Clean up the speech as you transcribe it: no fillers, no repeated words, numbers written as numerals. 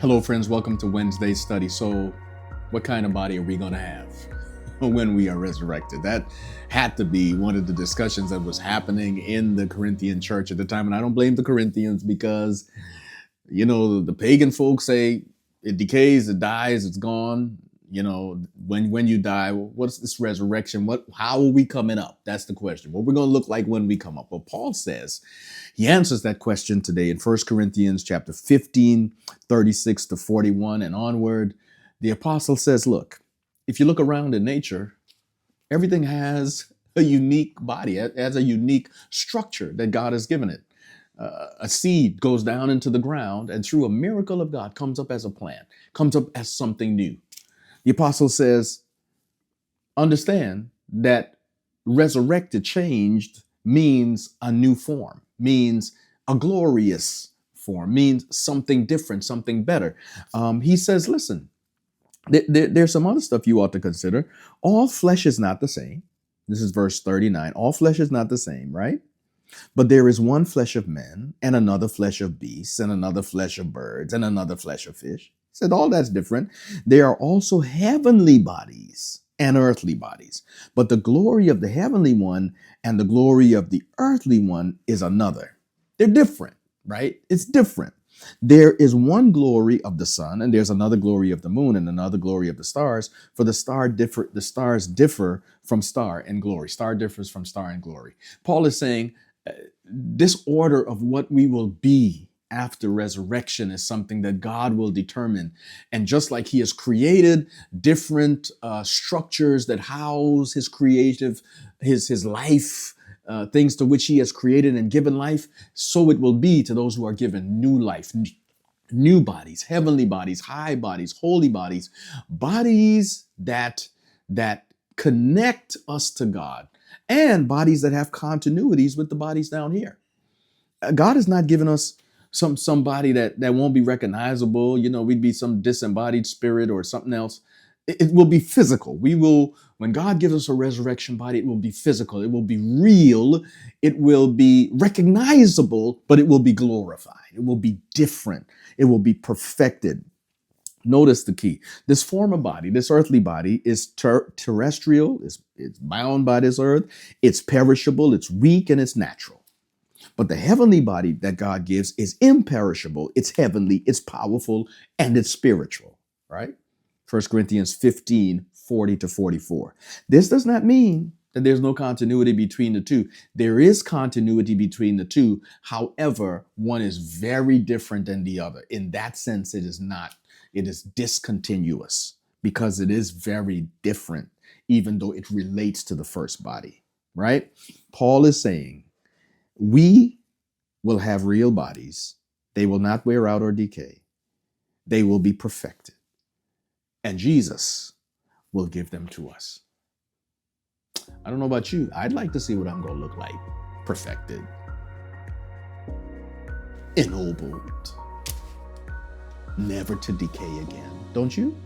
Hello, friends. Welcome to Wednesday's study. So, what kind of body are we going to have when we are resurrected? That had to be one of the discussions that was happening in the Corinthian church at the time. And I don't blame the Corinthians because, the pagan folks say it decays, it dies, it's gone. When you die, what's this resurrection? How are we coming up? That's the question. What we're going to look like when we come up. Well, Paul says he answers that question today in 1 Corinthians chapter 15, 36 to 41 and onward. The apostle says, look, if you look around in nature, everything has a unique body, it has a unique structure that God has given it. A seed goes down into the ground and through a miracle of God comes up as a plant, comes up as something new. The apostle says, understand that resurrected, changed means a new form, means a glorious form, means something different, something better. He says, listen, there's some other stuff you ought to consider. All flesh is not the same. This is verse 39. All flesh is not the same, right? But there is one flesh of men and another flesh of beasts and another flesh of birds and another flesh of fish. He said all that's different. There are also heavenly bodies and earthly bodies, but the glory of the heavenly one and the glory of the earthly one is another. They're different, right? It's different. There is one glory of the sun, and there's another glory of the moon, and another glory of the stars. For the stars differ from star in glory. Star differs from star in glory. Paul is saying this order of what we will be after resurrection is something that God will determine. And just like he has created different structures that house his creative, his life, things to which he has created and given life, so it will be to those who are given new life, new bodies, heavenly bodies, high bodies, holy bodies, bodies that connect us to God, and bodies that have continuities with the bodies down here. God has not given us somebody that won't be recognizable. We'd be some disembodied spirit or something else. It will be physical. When God gives us a resurrection body, it will be physical. It will be real. It will be recognizable, but it will be glorified. It will be different. It will be perfected. Notice the key. This former body, this earthly body, is terrestrial. It's bound by this earth. It's perishable. It's weak, and it's natural. But the heavenly body that God gives is imperishable. It's heavenly. It's powerful, and it's spiritual. Right? 1 Corinthians 15, 40 to 44. This does not mean that there's no continuity between the two. There is continuity between the two. However, one is very different than the other. In that sense, it is not. It is discontinuous because it is very different, even though it relates to the first body, right? Paul is saying we will have real bodies. They will not wear out or decay. They will be perfected. And Jesus will give them to us. I don't know about you. I'd like to see what I'm going to look like. Perfected. Ennobled. Never to decay again. Don't you?